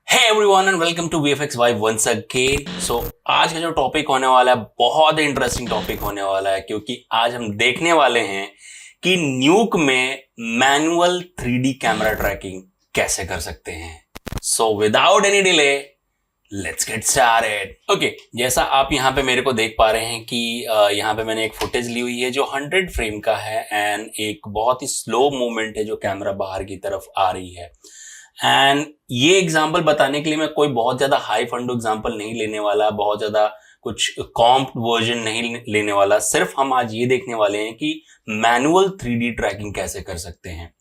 Hey everyone and welcome to VFX Vibe once again. So आज का जो topic होने वाला है बहुत इंटरेस्टिंग टॉपिक होने वाला है, क्योंकि आज हम देखने वाले हैं कि न्यूक में मैनुअल 3D कैमरा ट्रैकिंग कैसे कर सकते हैं। So without any delay let's get started. Okay, जैसा आप यहाँ पे मेरे को देख पा रहे हैं कि यहाँ पे मैंने एक फुटेज ली हुई है जो 100 फ्रेम का है एंड एक बहुत ही स्लो मूवमेंट है जो कैमरा बाहर की तरफ आ रही है। एंड ये एग्जाम्पल बताने के लिए मैं कोई बहुत ज्यादा हाई फंडो एग्जाम्पल नहीं लेने वाला, बहुत ज्यादा कुछ कॉम्प वर्जन नहीं लेने वाला। सिर्फ हम आज ये देखने वाले हैं कि मैनुअल 3D ट्रैकिंग कैसे कर सकते हैं।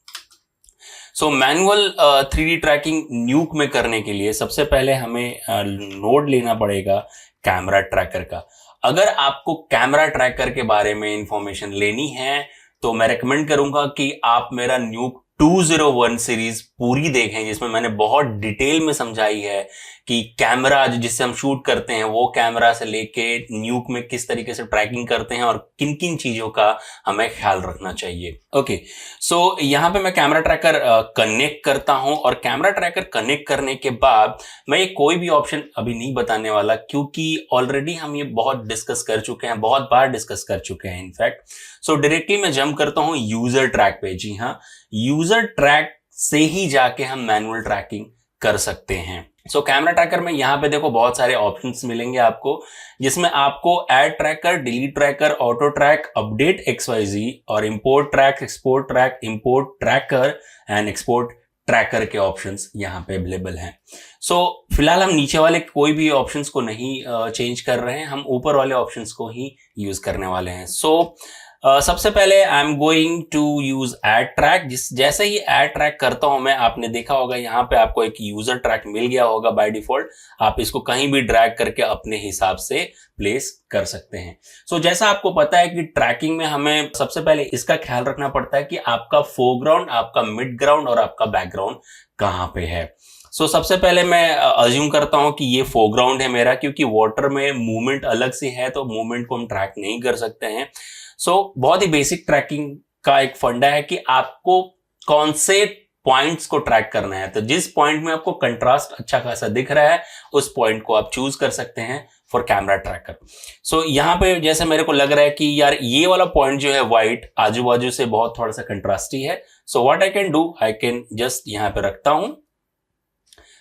सो मैनुअल 3D ट्रैकिंग न्यूक में करने के लिए सबसे पहले हमें नोड लेना पड़ेगा कैमरा ट्रैकर का। अगर आपको कैमरा ट्रैकर के बारे में इंफॉर्मेशन लेनी है तो मैं रेकमेंड करूंगा कि आप मेरा न्यूक 201 सीरीज पूरी देखें, जिसमें मैंने बहुत डिटेल में समझाई है कि कैमरा जिससे हम शूट करते हैं वो कैमरा से लेके न्यूक में किस तरीके से ट्रैकिंग करते हैं और किन किन चीजों का हमें ख्याल रखना चाहिए। ओके, सो यहाँ पे मैं कैमरा ट्रैकर कनेक्ट करता हूं और कैमरा ट्रैकर कनेक्ट करने के बाद मैं ये कोई भी ऑप्शन अभी नहीं बताने वाला, क्योंकि ऑलरेडी हम ये बहुत डिस्कस कर चुके हैं, बहुत बार डिस्कस कर चुके हैं इनफैक्ट। सो डायरेक्टली मैं जंप करता हूं यूजर ट्रैक पे। जी हाँ, यूजर ट्रैक से ही जाके हम मैनुअल ट्रैकिंग कर सकते हैं। सो कैमरा ट्रैकर में यहाँ पे देखो बहुत सारे ऑप्शंस मिलेंगे आपको, जिसमें आपको add tracker, delete tracker, auto track, update XYZ और import track, export track, import tracker and export tracker के ऑप्शंस यहाँ पे अवेलेबल हैं। सो फिलहाल हम नीचे वाले कोई भी ऑप्शंस को नहीं चेंज कर रहे हैं, हम ऊपर वाले ऑप्शंस को ही यूज करने वाले हैं। सबसे पहले I am going to use ad track. जैसे ही एड ट्रैक करता हूं मैं, आपने देखा होगा यहाँ पे आपको एक यूजर ट्रैक मिल गया होगा बाय डिफॉल्ट। आप इसको कहीं भी ड्रैग करके अपने हिसाब से प्लेस कर सकते हैं। जैसा आपको पता है कि ट्रैकिंग में हमें सबसे पहले इसका ख्याल रखना पड़ता है कि आपका फोरग्राउंड, आपका मिड ग्राउंड और आपका बैकग्राउंड कहाँ पे है। सबसे पहले मैं अज्यूम करता हूं कि ये फोरग्राउंड है मेरा, क्योंकि वाटर में मूवमेंट अलग से है तो मूवमेंट को हम ट्रैक नहीं कर सकते हैं। बहुत ही बेसिक ट्रैकिंग का एक फंडा है कि आपको कौन से पॉइंट्स को ट्रैक करना है। तो जिस पॉइंट में आपको कंट्रास्ट अच्छा खासा दिख रहा है उस पॉइंट को आप चूज कर सकते हैं फॉर कैमरा ट्रैकर। यहाँ पे जैसे मेरे को लग रहा है कि यार ये वाला पॉइंट जो है व्हाइट आजू बाजू से बहुत थोड़ा सा कंट्रास्टी है। What I can do, I can just यहाँ पे रखता हूं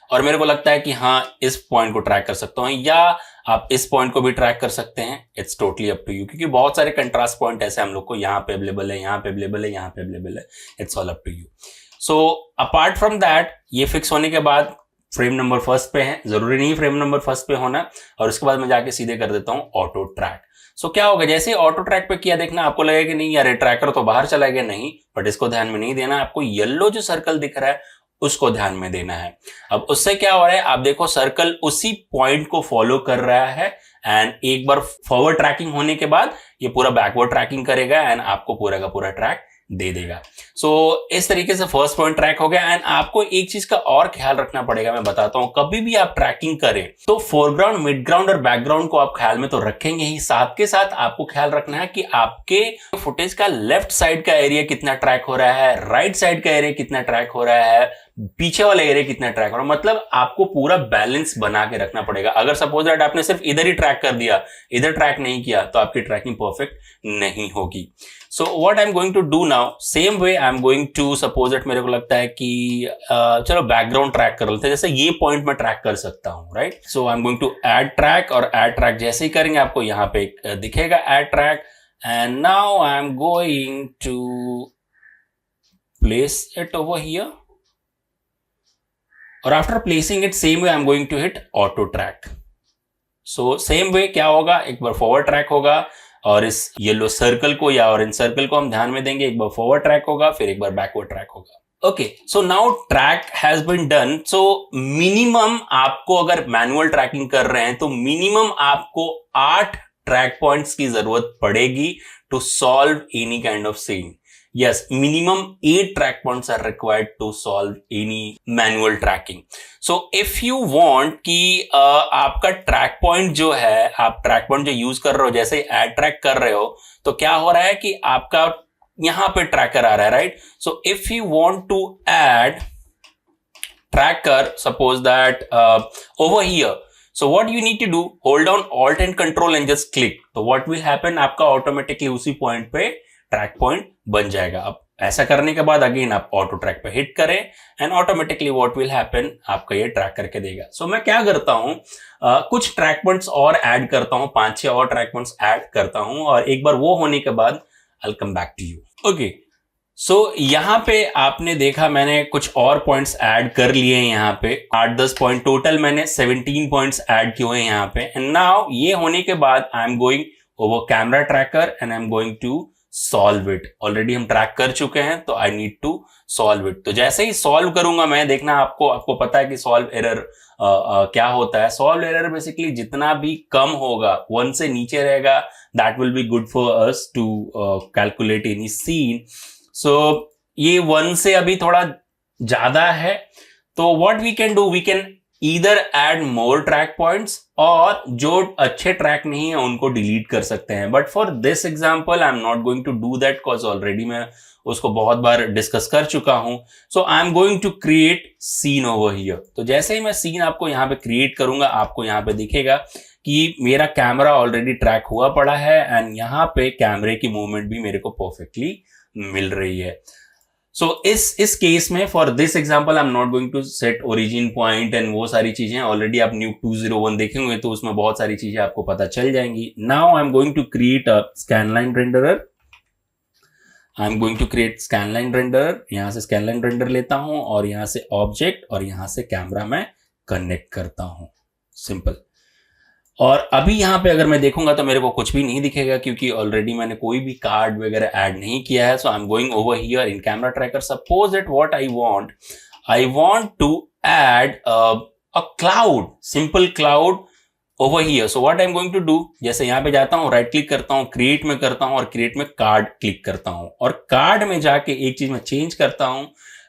और मेरे को लगता है कि हाँ इस पॉइंट को ट्रैक कर सकता हूं, या आप इस पॉइंट को भी ट्रैक कर सकते हैं। It's totally up to you, क्योंकि बहुत सारे कंट्रास्ट पॉइंट ऐसे हम लोग को यहाँ पे अवेलेबल है, यहाँ पे अवेलेबल है, यहाँ पे अवेलेबल है। It's all up to you. Apart from that, ये फिक्स होने के बाद फ्रेम नंबर फर्स्ट पे है, जरूरी नहीं फ्रेम नंबर फर्स्ट पे होना, और उसके बाद मैं जाके सीधे कर देता हूँ ऑटो ट्रैक। क्या होगा, जैसे ऑटो ट्रैक पे किया, देखना आपको लगेगा कि नहीं यार ट्रैकर तो बाहर चला गया, नहीं, बट इसको ध्यान में नहीं देना। आपको येलो जो सर्कल दिख रहा है उसको ध्यान में देना है। अब उससे क्या हो रहा है, आप देखो सर्कल उसी पॉइंट को फॉलो कर रहा है एंड एक बार फॉरवर्ड ट्रैकिंग होने के बाद ये पूरा बैकवर्ड ट्रैकिंग करेगा एंड आपको पूरा का पूरा ट्रैक दे देगा। इस तरीके से फर्स्ट पॉइंट ट्रैक हो गया। एंड आपको एक चीज का और ख्याल रखना पड़ेगा, मैं बताता हूं। कभी भी आप ट्रैकिंग करें तो फोरग्राउंड, मिड ग्राउंड और बैकग्राउंड को आप ख्याल में तो रखेंगे ही, साथ के साथ आपको ख्याल रखना है कि आपके फुटेज का लेफ्ट साइड का एरिया कितना ट्रैक हो रहा है, राइट साइड का एरिया कितना ट्रैक हो रहा है, पीछे वाला एरिया कितना ट्रैक हो रहा है। मतलब आपको पूरा बैलेंस बना के रखना पड़ेगा। अगर सपोज दैट आपने सिर्फ इधर ही ट्रैक कर दिया, इधर ट्रैक नहीं किया, तो आपकी ट्रैकिंग परफेक्ट नहीं होगी। What I am going to do now, same way I am going to, suppose that मेरे को लगता है कि चलो बैकग्राउंड ट्रैक कर लेते हैं, जैसे ये पॉइंट में ट्रैक कर सकता हूं, right. I am going to add track, और ऐड ट्रैक जैसे ही करेंगे आपको यहाँ पे दिखेगा add track. And now I am going to place it over here, और after placing it same way I am going to hit auto track. Same way क्या होगा, एक बार फॉरवर्ड ट्रैक होगा और इस येलो सर्कल को या ऑरेंज सर्कल को हम ध्यान में देंगे, एक बार फॉरवर्ड ट्रैक होगा, फिर एक बार बैकवर्ड ट्रैक होगा। Okay, now track has been done. Minimum आपको अगर मैनुअल ट्रैकिंग कर रहे हैं तो मिनिमम आपको 8 ट्रैक पॉइंट्स की जरूरत पड़ेगी to solve any kind of scene. Yes, minimum 8 track points are required to solve any manual tracking. If you want कि आपका ट्रैक पॉइंट जो है, आप ट्रैक पॉइंट जो यूज कर रहे हो, जैसे ऐड ट्रैक कर रहे हो, तो क्या हो रहा है कि आपका यहां पे ट्रैकर आ रहा है, right. If you want to add tracker, suppose that over here. So what you need to do, hold down Alt and Control and just click. तो what will happen, आपका automatically उसी point पे track point बन जाएगा. अब ऐसा करने के बाद अगेन आप ऑटो ट्रैक पे हिट करें and automatically what will happen, आपका ये ट्रैक करके देगा. सो मैं क्या करता हूं, कुछ ट्रैक पॉइंट्स और ऐड करता हूं, 5-6 और ट्रैक पॉइंट्स ऐड करता हूं और एक बार वो होने के बाद I will come back to you. Okay, so यहां पे आपने देखा मैंने कुछ और पॉइंट्स ऐड कर लिए हैं. यहां पे 8-10 पॉइंट, टोटल मैंने 17 पॉइंट्स ऐड किए हैं यहां पे. एंड नाउ ये होने के बाद I am going over camera tracker and I am going to solve it. Already हम ट्रैक कर चुके हैं तो I need to solve it. तो जैसे ही सॉल्व करूंगा मैं, देखना आपको पता है कि सॉल्व एरर क्या होता है. सॉल्व एरर बेसिकली जितना भी कम होगा, 1 से नीचे रहेगा, that will be good for us to calculate any scene. So ये 1 से अभी थोड़ा ज्यादा है, तो what we can do, we can either add more track points और जो अच्छे ट्रैक नहीं है उनको डिलीट कर सकते हैं. But for this example I am not going to do that because already मैं उसको बहुत बार डिस्कस कर चुका हूं. So I am going to create scene over here. तो जैसे ही मैं सीन आपको यहां पे क्रिएट करूंगा, आपको यहां पे दिखेगा कि मेरा कैमरा ऑलरेडी ट्रैक हुआ पड़ा है एंड यहां पे कैमरे की मूवमेंट भी मेरे को परफेक्टली मिल रही है. सो इस केस में for this example I am not going to set origin point and वो सारी चीजें. ऑलरेडी आप न्यूक 201 देखेंगे तो उसमें बहुत सारी चीजें आपको पता चल जाएंगी. Now I am going to create a scanline renderer. I am going to create scanline renderer. यहां से स्कैनलाइन रेंडर लेता हूं और यहां से ऑब्जेक्ट और यहां से कैमरा में कनेक्ट करता हूं. सिंपल. और अभी यहां पे अगर मैं देखूंगा तो मेरे को कुछ भी नहीं दिखेगा क्योंकि ऑलरेडी मैंने कोई भी कार्ड वगैरह ऐड नहीं किया है. So I am going over here in camera tracker. Suppose that what I want to add a cloud, simple cloud over here. So what I am going to do, जैसे यहां पे जाता हूं, right click करता हूं, create में करता हूं और क्रिएट में कार्ड क्लिक करता हूं और कार्ड में जाके एक चीज में चेंज करता हूं.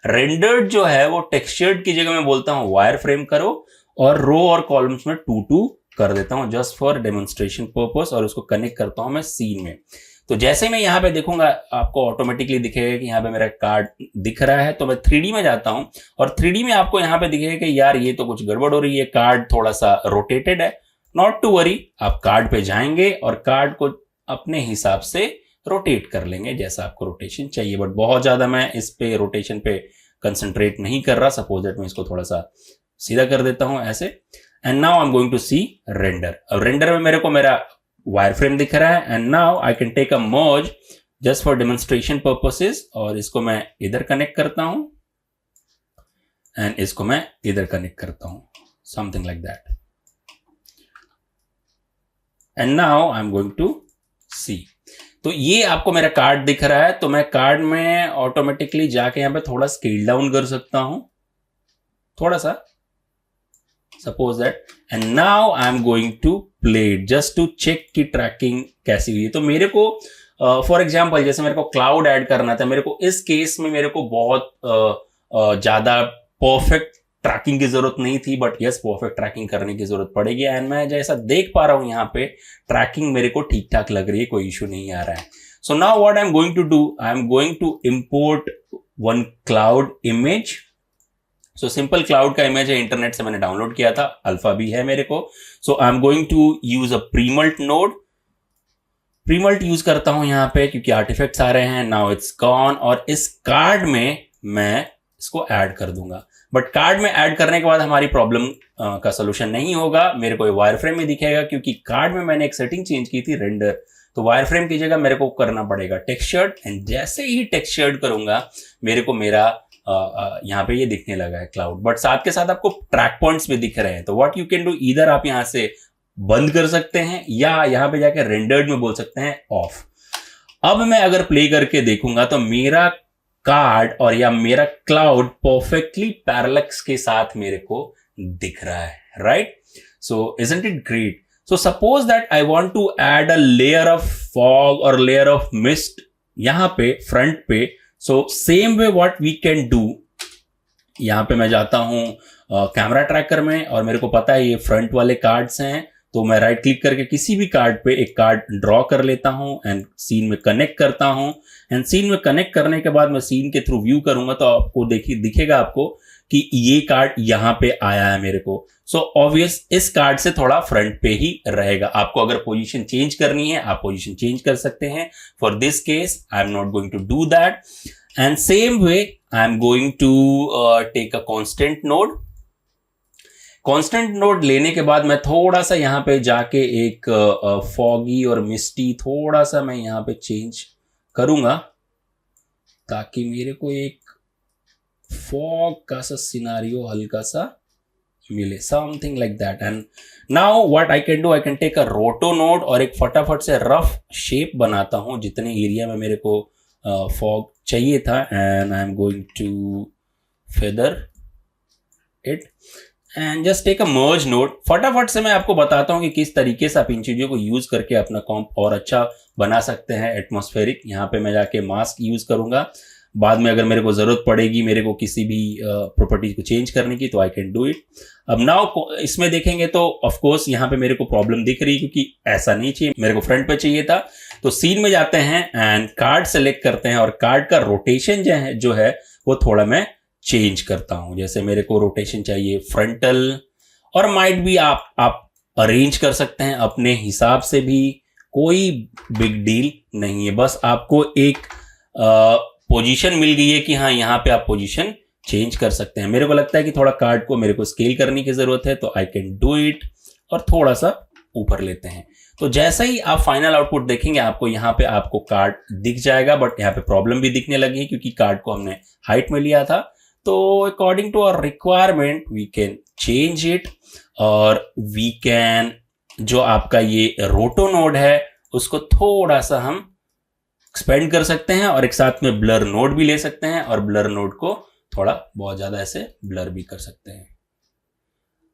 रेंडर्ड जो है वो टेक्सचर्ड की जगह मैं बोलता हूं वायर फ्रेम करो और रो और कॉलम्स में 2-2 कर देता हूं जस्ट फॉर डेमोन्स्ट्रेशन पर्पस और उसको कनेक्ट करता हूं मैं सीन में. तो जैसे मैं यहां पे देखूंगा आपको ऑटोमेटिकली दिखेगा कि यहां पे मेरा कार्ड दिख रहा है. तो मैं 3D में जाता हूं और 3D में आपको यहां पे दिखेगा कि यार ये तो कुछ गड़बड़ हो रही है, कार्ड थोड़ा सा रोटेटेड है. नॉट टू वरी, आप कार्ड पे जाएंगे और कार्ड को अपने हिसाब से रोटेट कर लेंगे जैसा आपको रोटेशन चाहिए. बट बहुत ज्यादा मैं इस पे रोटेशन पे कंसंट्रेट नहीं कर रहा. सपोज दैट मैं इसको थोड़ा सा सीधा कर देता हूं ऐसे. And now I am going to see render. अब रेंडर में मेरे को मेरा वायर फ्रेम दिख रहा है and now I can take a merge just for demonstration purposes और इसको मैं इधर कनेक्ट करता हूं एंड इसको मैं इधर कनेक्ट करता हूं, something like that. And now I am going to see. तो ये आपको मेरा कार्ड दिख रहा है. तो मैं कार्ड में ऑटोमेटिकली जाके यहां पे थोड़ा स्केल डाउन कर सकता हूं, थोड़ा सा, suppose that. And now I am going to play it just to check की ट्रैकिंग कैसी हुई है. तो मेरे को फॉर एग्जाम्पल जैसे मेरे को क्लाउड ऐड करना था, मेरे को इस केस में मेरे को बहुत ज्यादा परफेक्ट ट्रैकिंग की जरूरत नहीं थी. बट यस, परफेक्ट ट्रैकिंग करने की जरूरत पड़ेगी एंड मैं जैसा देख पा रहा हूं यहाँ पे ट्रैकिंग मेरे को ठीक ठाक लग रही है, कोई इश्यू नहीं आ रहा है. So now what I am going to do, I am going to import one cloud image. So simple cloud का इमेज है, इंटरनेट से मैंने डाउनलोड किया था, अल्फा भी है मेरे को. So I am going to use a premult node. Premult use करता हूं यहाँ पे क्योंकि आर्टिफैक्ट्स आ रहे हैं. नाउ इट्स गॉन और इस कार्ड में मैं इसको ऐड कर दूंगा. बट कार्ड में ऐड करने के बाद हमारी प्रॉब्लम का सोल्यूशन नहीं होगा. मेरे को वायर फ्रेम में दिखेगा क्योंकि कार्ड में मैंने एक सेटिंग चेंज की थी, रेंडर. तो वायर फ्रेम की जगह मेरे को करना पड़ेगा टेक्सचर्ड एंड जैसे ही टेक्सचर्ड करूंगा मेरे को मेरा यहाँ पे ये दिखने लगा है क्लाउड. बट साथ के साथ आपको ट्रैक पॉइंट्स भी दिख रहे हैं. तो व्हाट यू कैन डू, इधर आप यहाँ से बंद कर सकते हैं या यहाँ पे जाके रेंडर्ड में बोल सकते हैं ऑफ. अब मैं अगर प्ले करके देखूंगा तो मेरा कार्ड और या मेरा क्लाउड परफेक्टली पैरेलक्स के साथ मेरे को दिख रहा है, right? So isn't it great? So suppose that I want to add a layer of fog और लेयर ऑफ मिस्ट यहां पे फ्रंट पे. So same way what we can do, यहां पे मैं जाता हूं कैमरा ट्रैकर में और मेरे को पता है ये फ्रंट वाले कार्ड्स हैं. तो मैं राइट क्लिक करके किसी भी कार्ड पे एक कार्ड ड्रॉ कर लेता हूं एंड सीन में कनेक्ट करता हूं. एंड सीन में कनेक्ट करने के बाद मैं सीन के थ्रू व्यू करूंगा तो आपको दिखेगा आपको कि ये कार्ड यहां पे आया है मेरे को। सो ऑब्वियस इस कार्ड से थोड़ा फ्रंट पे ही रहेगा। आपको अगर पोजीशन चेंज करनी है आप पोजीशन चेंज कर सकते हैं। For this case I am not going to do that, and same way I am going to take a constant node. Constant node लेने के बाद मैं थोड़ा सा यहां पे जाके एक फॉगी और मिस्टी थोड़ा सा मैं यहां पे चेंज करूंगा, ताकि मेरे को एक फॉग का सा सिनारियो हल्का सा मिले, something like that. And now what I can do, I can take a roto node और एक फटाफट से रफ शेप बनाता हूं जितने एरिया में मेरे को फॉग चाहिए था, and I am going to feather it and just take a merge node. फटाफट से मैं आपको बताता हूं कि किस तरीके से आप इन चीजों को यूज करके अपना कॉम्प और अच्छा बना सकते हैं एटमॉस्फेरिक। यहाँ पे मैं जाके मास्क यूज करूंगा, बाद में अगर मेरे को जरूरत पड़ेगी मेरे को किसी भी प्रॉपर्टी को चेंज करने की तो आई कैन डू इट। अब नाउ इसमें देखेंगे तो ऑफ कोर्स यहाँ पे मेरे को प्रॉब्लम दिख रही है, क्योंकि ऐसा नहीं चाहिए, मेरे को फ्रंट पे चाहिए था। तो सीन में जाते हैं एंड कार्ड सेलेक्ट करते हैं, और कार्ड का रोटेशन जो है वो थोड़ा मैं चेंज करता हूं। जैसे मेरे को रोटेशन चाहिए फ्रंटल, और माइट भी आप अरेंज कर सकते हैं अपने हिसाब से भी, कोई बिग डील नहीं है। बस आपको एक पोजीशन मिल गई है कि हाँ यहाँ पे आप पोजीशन चेंज कर सकते हैं। मेरे को लगता है कि थोड़ा कार्ड को मेरे को स्केल करने की जरूरत है, तो आई कैन डू इट, और थोड़ा सा ऊपर लेते हैं। तो जैसा ही आप फाइनल आउटपुट देखेंगे आपको यहाँ पे आपको कार्ड दिख जाएगा, बट यहाँ पे प्रॉब्लम भी दिखने लगी है क्योंकि कार्ड को हमने हाइट में लिया था। तो according to our requirement we can change it, और वी कैन जो आपका ये रोटो नोड है उसको थोड़ा सा हम एक्सपेंड कर सकते हैं, और एक साथ में ब्लर नोड भी ले सकते हैं, और ब्लर नोड को थोड़ा बहुत ज्यादा ऐसे ब्लर भी कर सकते हैं।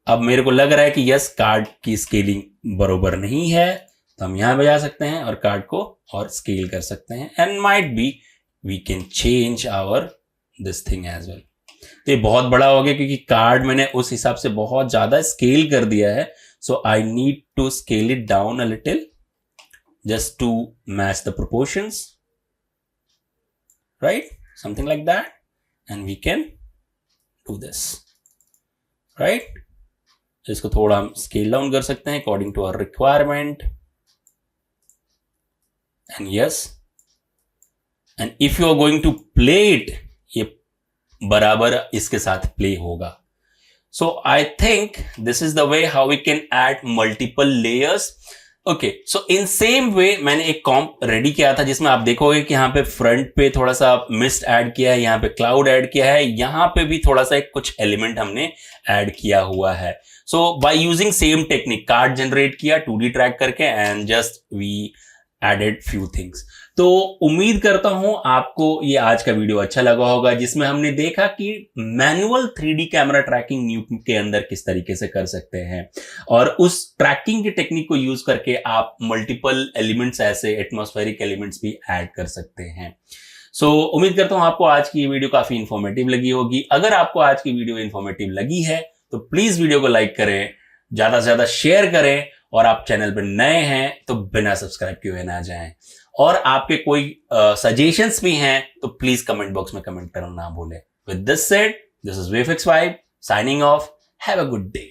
अब मेरे को लग रहा है कि यस कार्ड की स्केलिंग बरोबर नहीं है, तो हम यहां पे जा सकते हैं और कार्ड को और स्केल कर सकते हैं, and might be we can change our this thing as well. तो ये बहुत बड़ा हो गया क्योंकि कार्ड मैंने उस हिसाब से बहुत ज्यादा स्केल कर दिया है, so I need to scale it down a little just to match the proportions, right? Something like that, and we can do this, right? इसको थोड़ा हम स्केल डाउन कर सकते हैं according to our requirement, and yes, and if you are going to play it, ये बराबर इसके साथ play होगा। So I think this is the way how we can add multiple layers. Okay, so in same way मैंने एक कॉम्प ready किया था जिसमें आप देखोगे कि यहाँ पे फ्रंट पे थोड़ा सा मिस्ट ऐड किया है, यहाँ पे क्लाउड ऐड किया है, यहाँ पे भी थोड़ा सा एक कुछ एलिमेंट हमने ऐड किया हुआ है। So by using same technique card generate किया 2D ट्रैक करके, and just we added few things. तो उम्मीद करता हूं आपको ये आज का वीडियो अच्छा लगा होगा, जिसमें हमने देखा कि मैनुअल 3D कैमरा ट्रैकिंग न्यूक के अंदर किस तरीके से कर सकते हैं, और उस ट्रैकिंग की टेक्निक को यूज करके आप मल्टीपल एलिमेंट्स ऐसे एटमॉस्फेरिक एलिमेंट्स भी ऐड कर सकते हैं। सो उम्मीद करता हूं आपको आज की ये वीडियो काफी इंफॉर्मेटिव लगी होगी। अगर आपको आज की वीडियो इंफॉर्मेटिव लगी है तो प्लीज वीडियो को लाइक करें, ज्यादा से ज्यादा शेयर करें, और आप चैनल पर नए हैं तो बिना सब्सक्राइब किए हुए ना जाएं। और आपके कोई सजेशंस भी हैं तो प्लीज कमेंट बॉक्स में कमेंट करना ना भूलें। With this said, this is VFX vibe signing off. Have a good day.